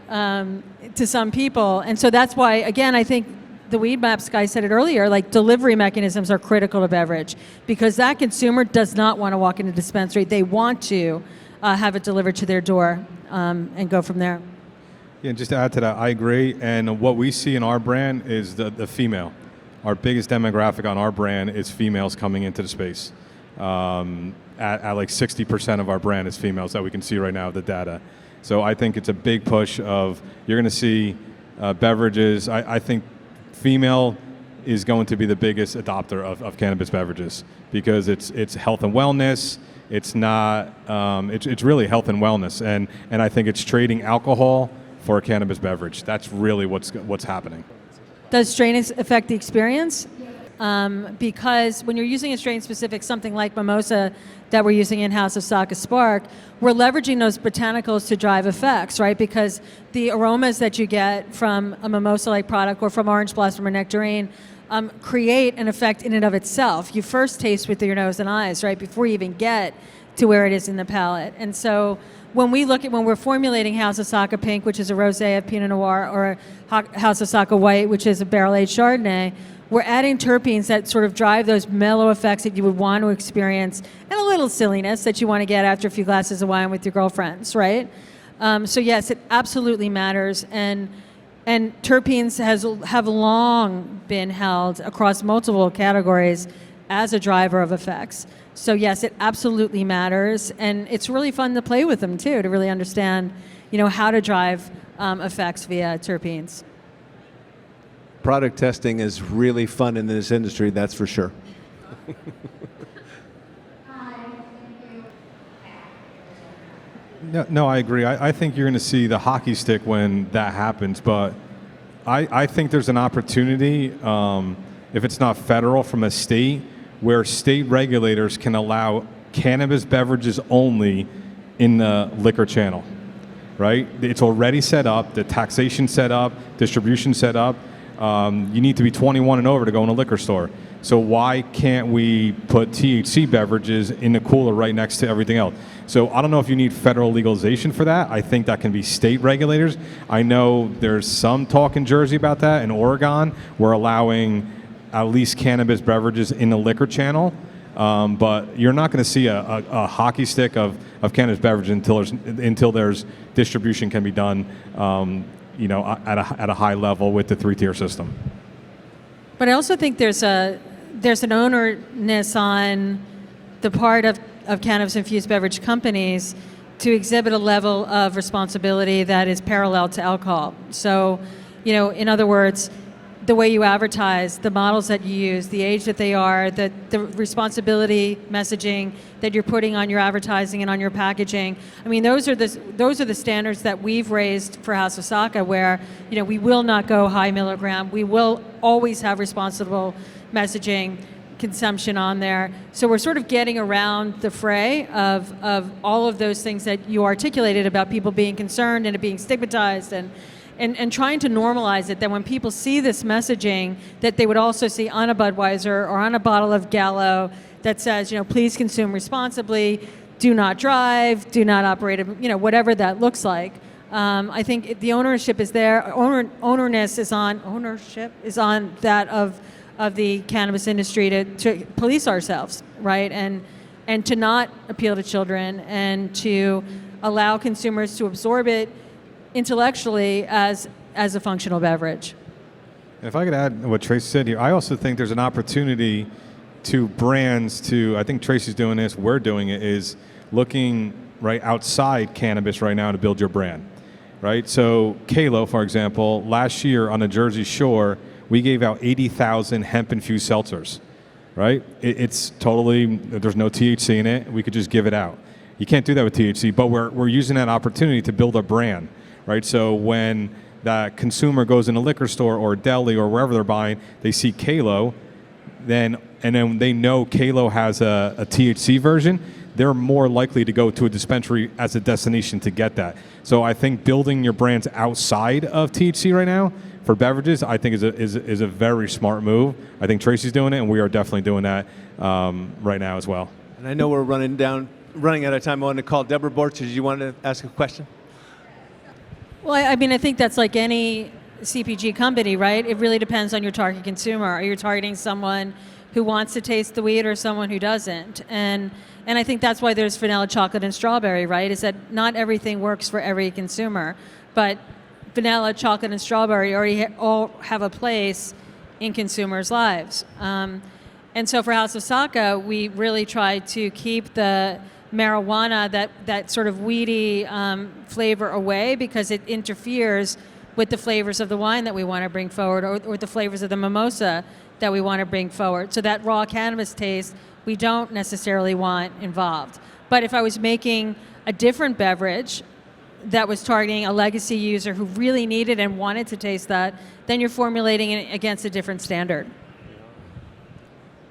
to some people. And so that's why, again, I think the Weed Maps guy said it earlier, like delivery mechanisms are critical to beverage, because that consumer does not want to walk into a dispensary. They want to have it delivered to their door and go from there. Yeah, and just to add to that, I agree. And what we see in our brand is the female. Our biggest demographic on our brand is females coming into the space. At like 60% of our brand is females that we can see right now, the data. So I think it's a big push of, you're going to see beverages. I think female is going to be the biggest adopter of cannabis beverages, because it's health and wellness. It's not, it's really health and wellness. And I think it's trading alcohol for a cannabis beverage. That's really what's happening. Does strain affect the experience? Because when you're using a strain-specific, something like mimosa that we're using in House of Saka Spark, we're leveraging those botanicals to drive effects, right? Because the aromas that you get from a mimosa-like product or from orange blossom or nectarine create an effect in and of itself. You first taste with your nose and eyes, right, before you even get to where it is in the palate. And so when we're formulating House of Saka Pink, which is a rosé of Pinot Noir, or House of Saka White, which is a barrel-aged Chardonnay, we're adding terpenes that sort of drive those mellow effects that you would want to experience, and a little silliness that you want to get after a few glasses of wine with your girlfriends, right? So yes, it absolutely matters, and terpenes have long been held across multiple categories as a driver of effects. So yes, it absolutely matters, and it's really fun to play with them too, to really understand, how to drive effects via terpenes. Product testing is really fun in this industry, that's for sure. No, I agree. I think you're going to see the hockey stick when that happens, but I think there's an opportunity, if it's not federal, from a state, where state regulators can allow cannabis beverages only in the liquor channel, right? It's already set up, the taxation set up, distribution set up. You need to be 21 and over to go in a liquor store. So why can't we put THC beverages in the cooler right next to everything else? So I don't know if you need federal legalization for that. I think that can be state regulators. I know there's some talk in Jersey about that. In Oregon, we're allowing at least cannabis beverages in the liquor channel. But you're not going to see a hockey stick of cannabis beverages until there's distribution can be done at a high level with the 3-tier system. But I also think there's an onerness on the part of cannabis-infused beverage companies to exhibit a level of responsibility that is parallel to alcohol. So, in other words, the way you advertise, the models that you use, the age that they are, the responsibility messaging that you're putting on your advertising and on your packaging. I mean, those are the standards that we've raised for House of Saka, where we will not go high milligram. We will always have responsible messaging, consumption on there. So we're sort of getting around the fray of all of those things that you articulated about people being concerned and it being stigmatized and trying to normalize it, that when people see this messaging, that they would also see on a Budweiser or on a bottle of Gallo that says, please consume responsibly. do not drive, do not operate, whatever that looks like. I think the ownership is there. Ownership is on that of the cannabis industry to police ourselves, right? And to not appeal to children and to allow consumers to absorb it intellectually as a functional beverage. If I could add what Tracy said here, I also think there's an opportunity to brands I think Tracy's doing this, we're doing it, is looking right outside cannabis right now to build your brand, right? So Kalo, for example, last year on the Jersey Shore, we gave out 80,000 hemp-infused seltzers, right? It's totally, there's no THC in it. We could just give it out. You can't do that with THC, but we're using that opportunity to build a brand, right? So when that consumer goes in a liquor store or a deli or wherever they're buying, they see Kalo, and then they know Kalo has a THC version, they're more likely to go to a dispensary as a destination to get that. So I think building your brands outside of THC right now for beverages, I think is a very smart move. I think Tracy's doing it, and we are definitely doing that right now as well. And I know we're running out of time. I want to call Deborah Borch. Did you want to ask a question? Well, I mean, I think that's like any CPG company, right? It really depends on your target consumer. Are you targeting someone who wants to taste the weed or someone who doesn't? And I think that's why there's vanilla, chocolate, and strawberry, right? Is that not everything works for every consumer, but vanilla, chocolate, and strawberry already all have a place in consumers' lives. And so for House of Saka, we really try to keep the marijuana, that sort of weedy flavor away, because it interferes with the flavors of the wine that we want to bring forward, or the flavors of the mimosa that we want to bring forward. So that raw cannabis taste, we don't necessarily want involved. But if I was making a different beverage that was targeting a legacy user who really needed and wanted to taste that, then you're formulating it against a different standard.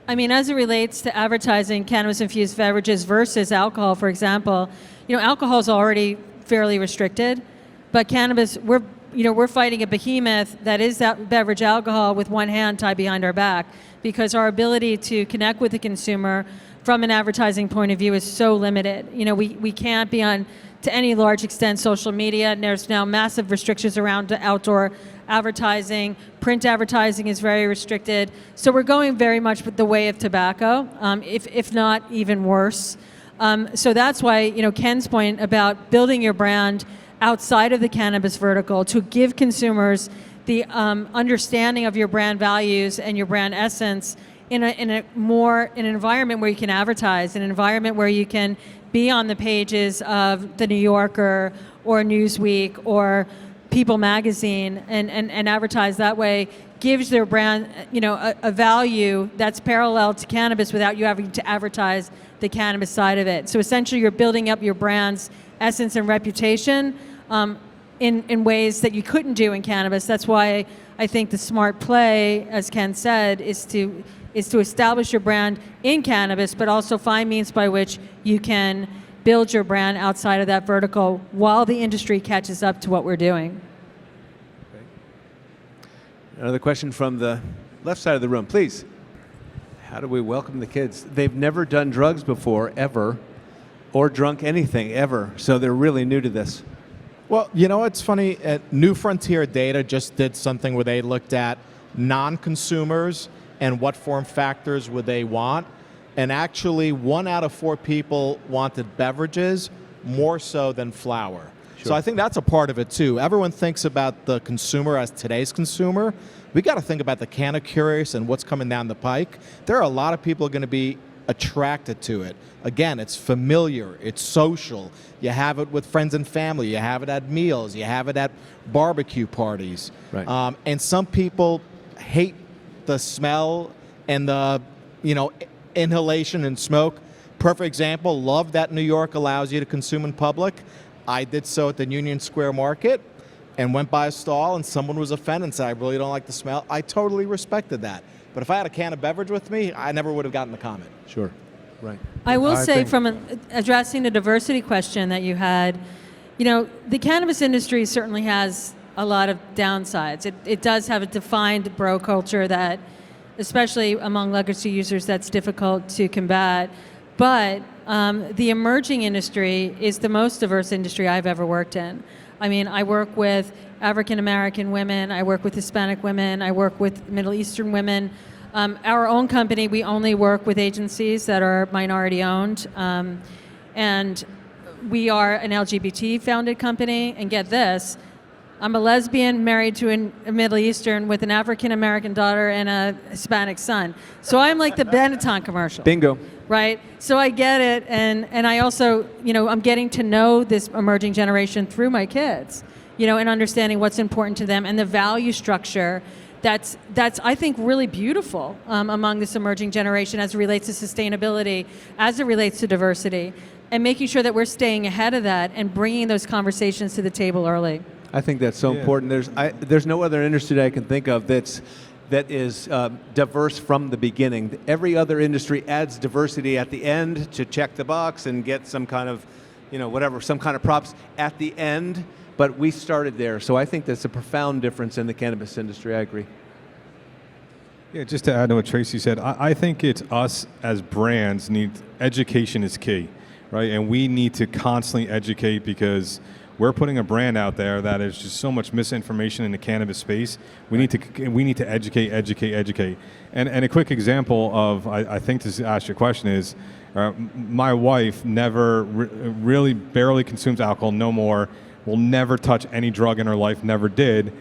I mean, as it relates to advertising cannabis-infused beverages versus alcohol, for example, alcohol is already fairly restricted, but cannabis, we're fighting a behemoth that is that beverage alcohol with one hand tied behind our back, because our ability to connect with the consumer from an advertising point of view is so limited. We can't be on, to any large extent, social media, and there's now massive restrictions around outdoor advertising. Print advertising is very restricted. So we're going very much with the way of tobacco, if not even worse. So that's why, Ken's point about building your brand outside of the cannabis vertical to give consumers the understanding of your brand values and your brand essence in an environment where you can advertise, an environment where you can be on the pages of the New Yorker or Newsweek or People Magazine and advertise that way, gives their brand a value that's parallel to cannabis without you having to advertise the cannabis side of it. So essentially you're building up your brand's essence and reputation in ways that you couldn't do in cannabis. That's why I think the smart play, as Ken said, is to establish your brand in cannabis, but also find means by which you can build your brand outside of that vertical while the industry catches up to what we're doing. Okay. Another question from the left side of the room, please. How do we welcome the kids? They've never done drugs before, ever, or drunk anything, ever, so they're really new to this. Well, it's funny. New Frontier Data just did something where they looked at non-consumers and what form factors would they want. And actually, 1 out of 4 people wanted beverages more so than flour. Sure. So I think that's a part of it, too. Everyone thinks about the consumer as today's consumer. We got to think about the canna curious and what's coming down the pike. There are a lot of people going to be attracted to it. Again, it's familiar, it's social. You have it with friends and family, you have it at meals, you have it at barbecue parties. Right. And some people hate the smell and the, inhalation and smoke. Perfect example, love that New York allows you to consume in public. I did so at the Union Square Market and went by a stall and someone was offended and said, I really don't like the smell. I totally respected that. But if I had a can of beverage with me, I never would have gotten the comment. Sure. Right. I will say, addressing the diversity question that you had, the cannabis industry certainly has a lot of downsides. It does have a defined bro culture that, especially among legacy users, that's difficult to combat. But the emerging industry is the most diverse industry I've ever worked in. I mean, I work with African American women, I work with Hispanic women, I work with Middle Eastern women. Our own company, we only work with agencies that are minority owned. And we are an LGBT founded company. And get this, I'm a lesbian married to a Middle Eastern with an African American daughter and a Hispanic son. So I'm like the Benetton commercial. Bingo. Right? So I get it, and I also, I'm getting to know this emerging generation through my kids, and understanding what's important to them and the value structure that's I think really beautiful among this emerging generation as it relates to sustainability, as it relates to diversity, and making sure that we're staying ahead of that and bringing those conversations to the table early. I think that's so important. There's no other industry that I can think of that is diverse from the beginning. Every other industry adds diversity at the end to check the box and get some kind of, some kind of props at the end, but we started there. So I think that's a profound difference in the cannabis industry. I agree. Yeah, just to add to what Tracy said, I think it's us as brands education is key, right? And we need to constantly educate because we're putting a brand out there that is just so much misinformation in the cannabis space. We need to educate. And a quick example of, I think to ask your question is, my wife never really barely consumes alcohol, no more, will never touch any drug in her life, never did,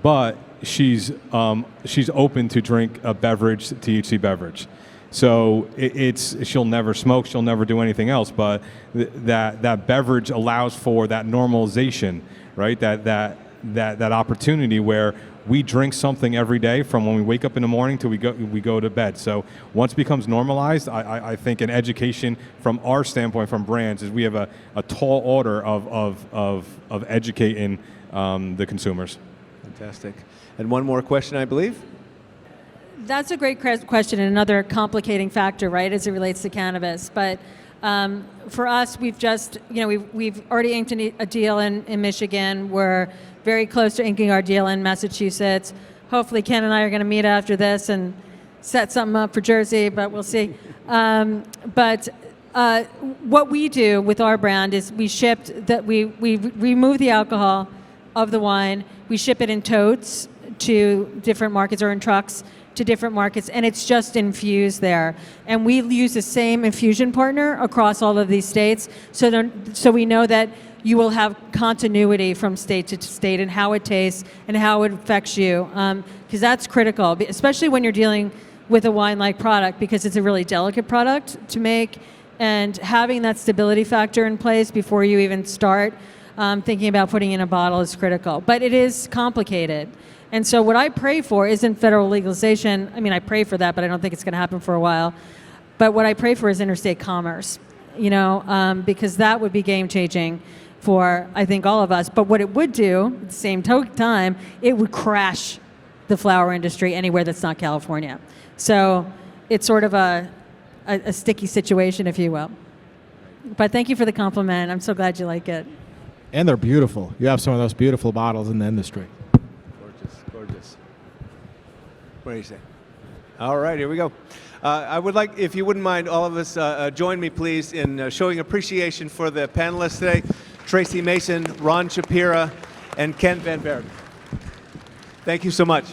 but she's open to drink a beverage, THC beverage. So she'll never smoke, she'll never do anything else, but that beverage allows for that normalization, right? That opportunity where we drink something every day from when we wake up in the morning till we go to bed. So once it becomes normalized, I think an education from our standpoint, from brands, is we have a tall order of educating the consumers. Fantastic. And one more question, I believe. That's a great question and another complicating factor, right, as it relates to cannabis. But for us, we've just, we've already inked a deal in Michigan. We're very close to inking our deal in Massachusetts. Hopefully, Ken and I are going to meet after this and set something up for Jersey, but we'll see. But what we do with our brand is we remove the alcohol of the wine. We ship it in totes to different markets or in trucks to different markets, and it's just infused there. And we use the same infusion partner across all of these states, so we know that you will have continuity from state to state and how it tastes and how it affects you, because that's critical, especially when you're dealing with a wine-like product, because it's a really delicate product to make, and having that stability factor in place before you even start thinking about putting in a bottle is critical. But it is complicated. And so what I pray for isn't federal legalization. I mean, I pray for that, but I don't think it's going to happen for a while. But what I pray for is interstate commerce, because that would be game-changing for, I think, all of us. But what it would do, at the same time, it would crash the flower industry anywhere that's not California. So it's sort of a sticky situation, if you will. But thank you for the compliment. I'm so glad you like it. And they're beautiful. You have some of those beautiful bottles in the industry. Gorgeous. What do you say? All right, here we go. I would like, if you wouldn't mind, all of us join me, please, in showing appreciation for the panelists today, Tracy Mason, Ron Shapira, and Ken VandeVrede. Thank you so much.